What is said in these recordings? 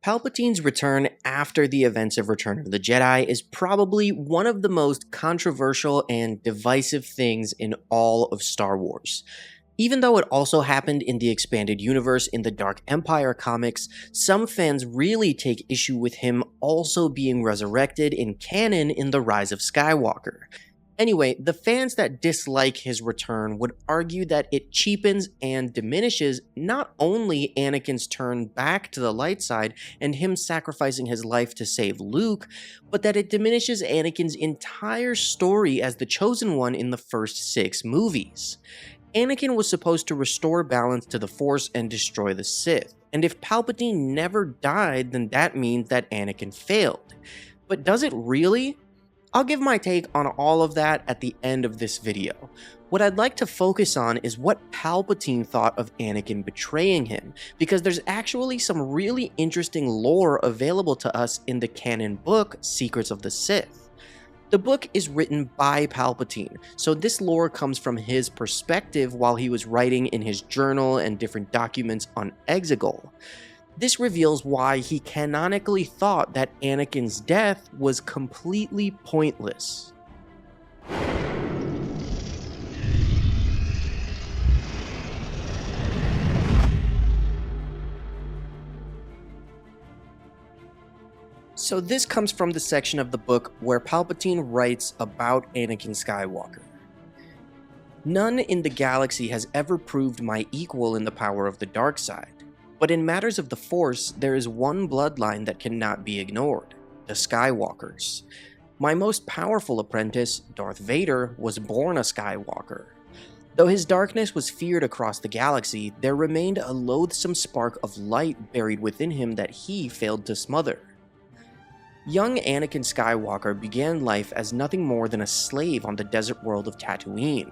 Palpatine's return after the events of Return of the Jedi is probably one of the most controversial and divisive things in all of Star Wars. Even though it also happened in the expanded universe in the Dark Empire comics, some fans really take issue with him also being resurrected in canon in The Rise of Skywalker. Anyway, the fans that dislike his return would argue that it cheapens and diminishes not only Anakin's turn back to the light side and him sacrificing his life to save Luke, but that it diminishes Anakin's entire story as the Chosen One in the first 6 movies. Anakin was supposed to restore balance to the Force and destroy the Sith, and if Palpatine never died, then that means that Anakin failed. But does it really? I'll give my take on all of that at the end of this video. What I'd like to focus on is what Palpatine thought of Anakin betraying him, because there's actually some really interesting lore available to us in the canon book, Secrets of the Sith. The book is written by Palpatine, so this lore comes from his perspective while he was writing in his journal and different documents on Exegol. This reveals why he canonically thought that Anakin's death was completely pointless. So this comes from the section of the book where Palpatine writes about Anakin Skywalker. None in the galaxy has ever proved my equal in the power of the dark side. But in matters of the Force, there is one bloodline that cannot be ignored, the Skywalkers. My most powerful apprentice, Darth Vader, was born a Skywalker. Though his darkness was feared across the galaxy, there remained a loathsome spark of light buried within him that he failed to smother. Young Anakin Skywalker began life as nothing more than a slave on the desert world of Tatooine,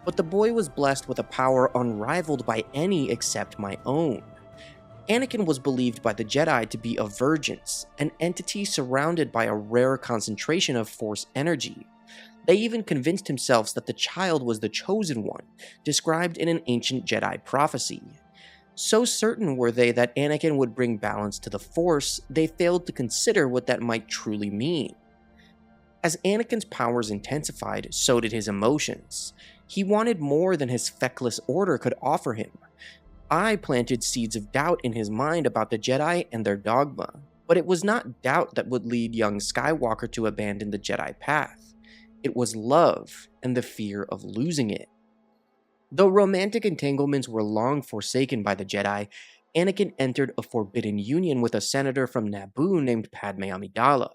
but the boy was blessed with a power unrivaled by any except my own. Anakin was believed by the Jedi to be a Vergence, an entity surrounded by a rare concentration of Force energy. They even convinced themselves that the child was the Chosen One, described in an ancient Jedi prophecy. So certain were they that Anakin would bring balance to the Force, they failed to consider what that might truly mean. As Anakin's powers intensified, so did his emotions. He wanted more than his feckless order could offer him. I planted seeds of doubt in his mind about the Jedi and their dogma, but it was not doubt that would lead young Skywalker to abandon the Jedi path. It was love and the fear of losing it. Though romantic entanglements were long forsaken by the Jedi, Anakin entered a forbidden union with a senator from Naboo named Padme Amidala.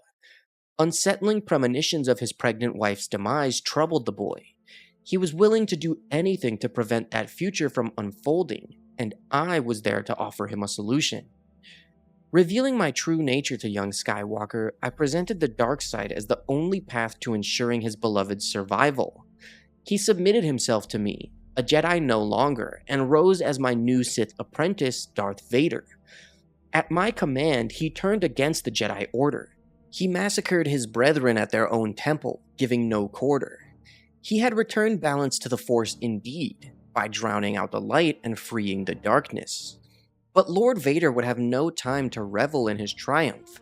Unsettling premonitions of his pregnant wife's demise troubled the boy. He was willing to do anything to prevent that future from unfolding, and I was there to offer him a solution. Revealing my true nature to young Skywalker, I presented the dark side as the only path to ensuring his beloved's survival. He submitted himself to me, a Jedi no longer, and rose as my new Sith apprentice, Darth Vader. At my command, he turned against the Jedi Order. He massacred his brethren at their own temple, giving no quarter. He had returned balance to the Force indeed, by drowning out the light and freeing the darkness. But Lord Vader would have no time to revel in his triumph.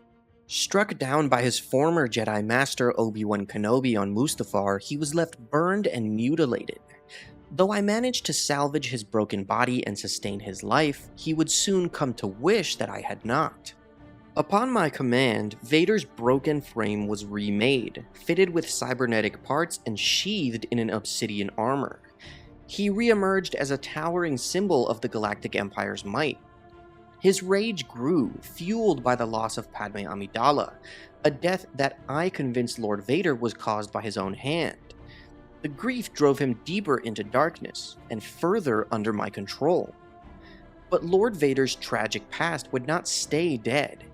Struck down by his former Jedi Master Obi-Wan Kenobi on Mustafar, he was left burned and mutilated. Though I managed to salvage his broken body and sustain his life, he would soon come to wish that I had not. Upon my command, Vader's broken frame was remade, fitted with cybernetic parts and sheathed in an obsidian armor. He re-emerged as a towering symbol of the Galactic Empire's might. His rage grew, fueled by the loss of Padme Amidala, a death that I convinced Lord Vader was caused by his own hand. The grief drove him deeper into darkness, and further under my control. But Lord Vader's tragic past would not stay dead.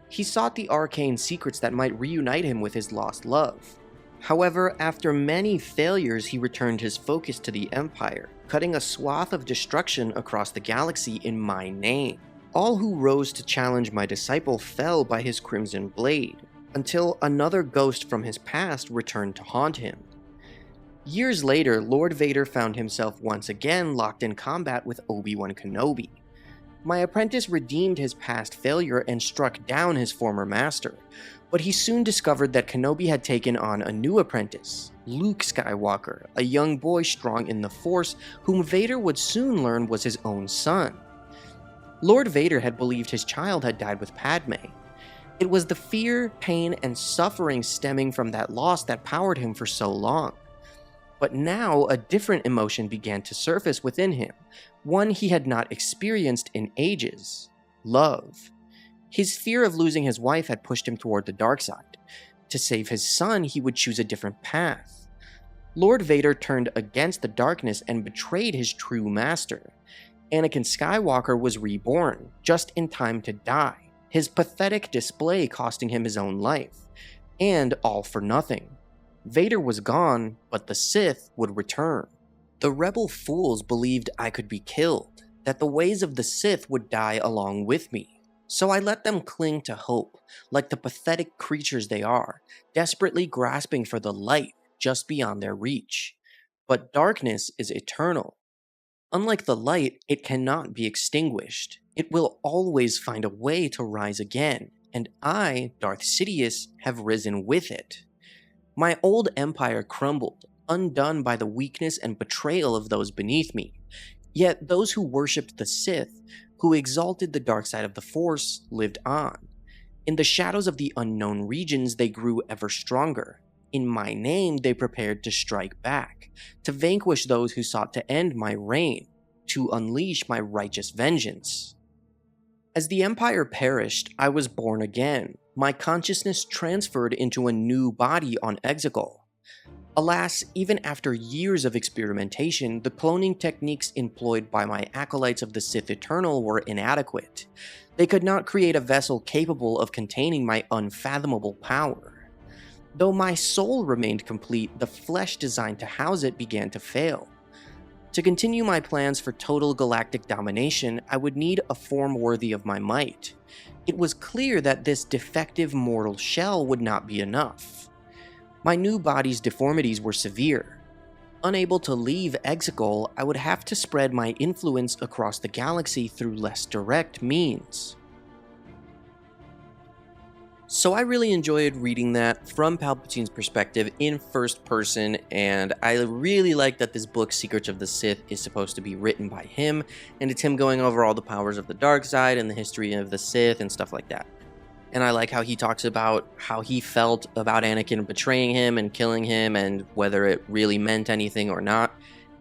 He sought the arcane secrets that might reunite him with his lost love. However, after many failures, he returned his focus to the Empire, cutting a swath of destruction across the galaxy in my name. All who rose to challenge my disciple fell by his crimson blade, until another ghost from his past returned to haunt him. Years later, Lord Vader found himself once again locked in combat with Obi-Wan Kenobi. My apprentice redeemed his past failure and struck down his former master, but he soon discovered that Kenobi had taken on a new apprentice, Luke Skywalker, a young boy strong in the Force whom Vader would soon learn was his own son. Lord Vader had believed his child had died with Padme. It was the fear, pain, and suffering stemming from that loss that powered him for so long. But now a different emotion began to surface within him, one he had not experienced in ages: love. His fear of losing his wife had pushed him toward the dark side. To save his son, he would choose a different path. Lord Vader turned against the darkness and betrayed his true master. Anakin Skywalker was reborn, just in time to die, his pathetic display costing him his own life. And all for nothing. Vader was gone, but the Sith would return. The rebel fools believed I could be killed, that the ways of the Sith would die along with me. So I let them cling to hope, like the pathetic creatures they are, desperately grasping for the light just beyond their reach. But darkness is eternal. Unlike the light, it cannot be extinguished. It will always find a way to rise again, and I, Darth Sidious, have risen with it. My old empire crumbled, undone by the weakness and betrayal of those beneath me. Yet those who worshipped the Sith, who exalted the dark side of the Force, lived on. In the shadows of the unknown regions, they grew ever stronger. In my name, they prepared to strike back, to vanquish those who sought to end my reign, to unleash my righteous vengeance. As the Empire perished, I was born again. My consciousness transferred into a new body on Exegol. Alas, even after years of experimentation, the cloning techniques employed by my acolytes of the Sith Eternal were inadequate. They could not create a vessel capable of containing my unfathomable power. Though my soul remained complete, the flesh designed to house it began to fail. To continue my plans for total galactic domination, I would need a form worthy of my might. It was clear that this defective mortal shell would not be enough. My new body's deformities were severe. Unable to leave Exegol, I would have to spread my influence across the galaxy through less direct means. So I really enjoyed reading that from Palpatine's perspective in first person, and I really like that this book, Secrets of the Sith, is supposed to be written by him, and it's him going over all the powers of the dark side and the history of the Sith and stuff like that. And I like how he talks about how he felt about Anakin betraying him and killing him and whether it really meant anything or not.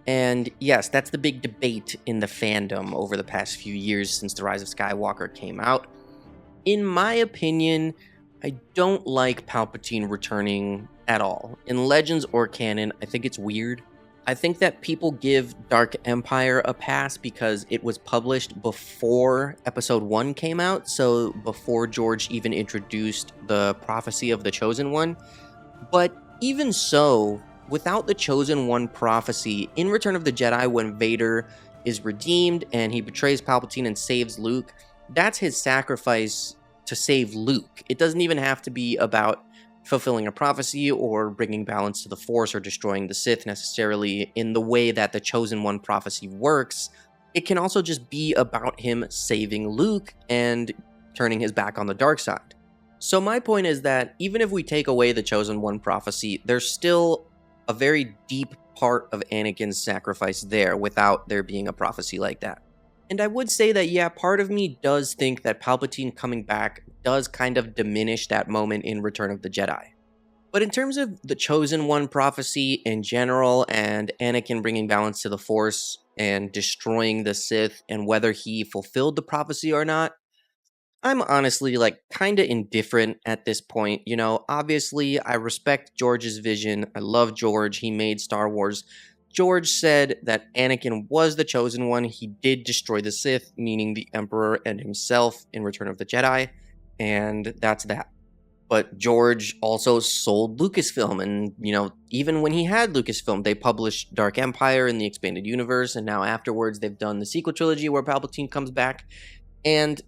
And yes, that's the big debate in the fandom over the past few years since The Rise of Skywalker came out. In my opinion, I don't like Palpatine returning at all. In Legends or canon, I think it's weird. I think that people give Dark Empire a pass because it was published before Episode 1 came out, so before George even introduced the prophecy of the Chosen One. But even so, without the Chosen One prophecy, in Return of the Jedi, when Vader is redeemed and he betrays Palpatine and saves Luke, that's his sacrifice to save Luke. It doesn't even have to be about fulfilling a prophecy or bringing balance to the Force or destroying the Sith necessarily in the way that the Chosen One prophecy works. It can also just be about him saving Luke and turning his back on the dark side. So my point is that even if we take away the Chosen One prophecy, there's still a very deep part of Anakin's sacrifice there without there being a prophecy like that. And I would say that, yeah, part of me does think that Palpatine coming back does kind of diminish that moment in Return of the Jedi. But in terms of the Chosen One prophecy in general and Anakin bringing balance to the Force and destroying the Sith and whether he fulfilled the prophecy or not, I'm honestly kind of indifferent at this point. You know, obviously I respect George's vision. I love George. He made Star Wars. George said that Anakin was the Chosen One. He did destroy the Sith, meaning the Emperor and himself in Return of the Jedi, and that's that. But George also sold Lucasfilm, and, you know, even when he had Lucasfilm, they published Dark Empire in the Expanded Universe, and now afterwards they've done the sequel trilogy where Palpatine comes back. And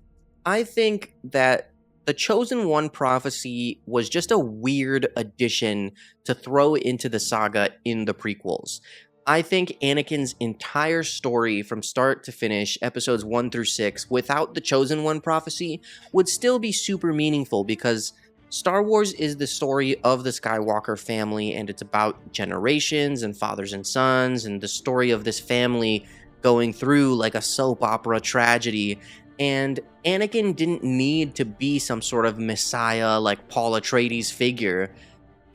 I think that the Chosen One prophecy was just a weird addition to throw into the saga in the prequels. I think Anakin's entire story from start to finish, episodes 1 through 6, without the Chosen One prophecy, would still be super meaningful because Star Wars is the story of the Skywalker family, and it's about generations and fathers and sons, and the story of this family going through like a soap opera tragedy. And Anakin didn't need to be some sort of messiah like Paul Atreides figure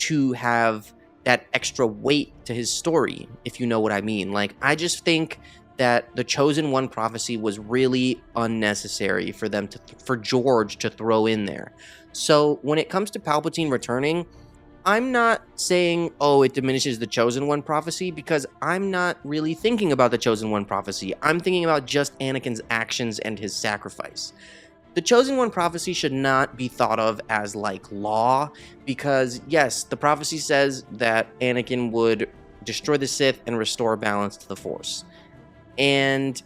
to have that extra weight to his story, if you know what I mean. Like, I just think that the Chosen One prophecy was really unnecessary for them to, for George to throw in there. So when it comes to Palpatine returning, I'm not saying, oh, it diminishes the Chosen One prophecy, because I'm not really thinking about the Chosen One prophecy. I'm thinking about just Anakin's actions and his sacrifice. The Chosen One prophecy should not be thought of as like law, because yes, the prophecy says that Anakin would destroy the Sith and restore balance to the Force. And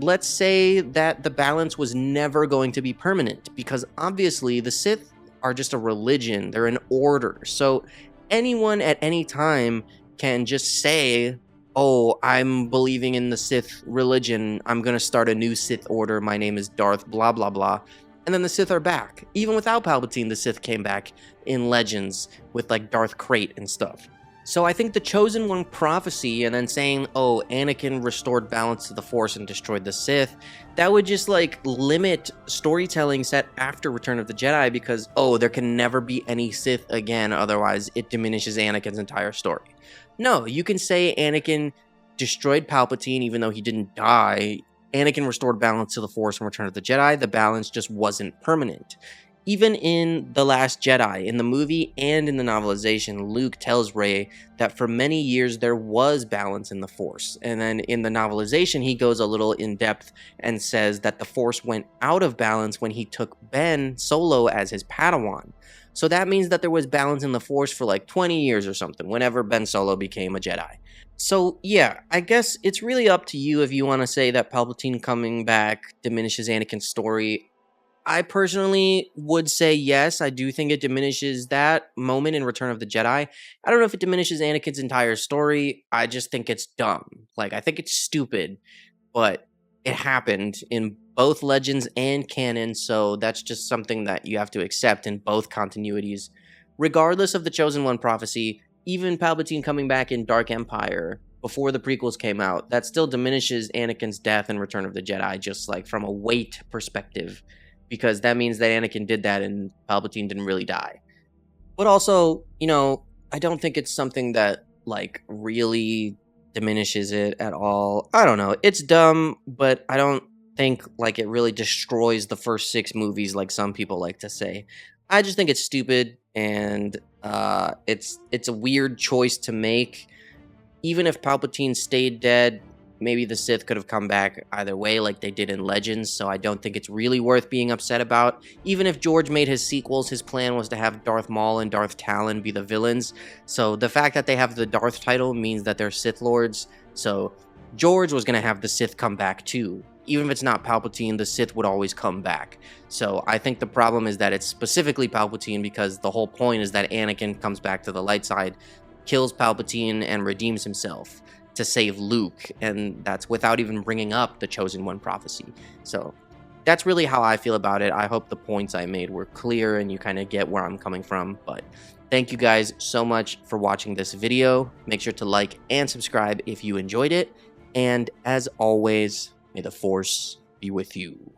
let's say that the balance was never going to be permanent, because obviously the Sith are just a religion, they're an order. So anyone at any time can just say, oh, I'm believing in the Sith religion, I'm gonna start a new Sith order, my name is Darth blah blah blah, and then the Sith are back. Even without Palpatine, the Sith came back in Legends with like Darth Krayt and stuff. So I think the Chosen One prophecy and then saying, oh, Anakin restored balance to the Force and destroyed the Sith, that would just like limit storytelling set after Return of the Jedi, because, oh, there can never be any Sith again, otherwise it diminishes Anakin's entire story. No, you can say Anakin destroyed Palpatine even though he didn't die. Anakin restored balance to the Force in Return of the Jedi. The balance just wasn't permanent. Even in The Last Jedi, in the movie and in the novelization, Luke tells Rey that for many years there was balance in the Force. And then in the novelization, he goes a little in depth and says that the Force went out of balance when he took Ben Solo as his Padawan. So that means that there was balance in the Force for like 20 years or something, whenever Ben Solo became a Jedi. So yeah, I guess it's really up to you if you want to say that Palpatine coming back diminishes Anakin's story. I personally would say yes. I do think it diminishes that moment in Return of the Jedi. I don't know if it diminishes Anakin's entire story. I just think it's dumb. Like, I think it's stupid, but it happened in both Legends and Canon, so that's just something that you have to accept in both continuities. Regardless of the Chosen One prophecy, even Palpatine coming back in Dark Empire before the prequels came out, that still diminishes Anakin's death in Return of the Jedi, just like from a weight perspective, because that means that Anakin did that and Palpatine didn't really die. But also, you know, I don't think it's something that, like, really diminishes it at all. I don't know. It's dumb, but I don't think, like, it really destroys the first 6 movies like some people like to say. I just think it's stupid, and it's a weird choice to make. Even if Palpatine stayed dead, maybe the Sith could have come back either way like they did in Legends, so I don't think it's really worth being upset about. Even if George made his sequels, his plan was to have Darth Maul and Darth Talon be the villains, so the fact that they have the Darth title means that they're Sith Lords, so George was going to have the Sith come back too. Even if it's not Palpatine, the Sith would always come back. So I think the problem is that it's specifically Palpatine, because the whole point is that Anakin comes back to the light side, kills Palpatine, and redeems himself to save Luke, and that's without even bringing up the Chosen One prophecy. So that's really how I feel about it. I hope the points I made were clear and you kind of get where I'm coming from, but thank you guys so much for watching this video. Make sure to like and subscribe if you enjoyed it, and as always, may the Force be with you.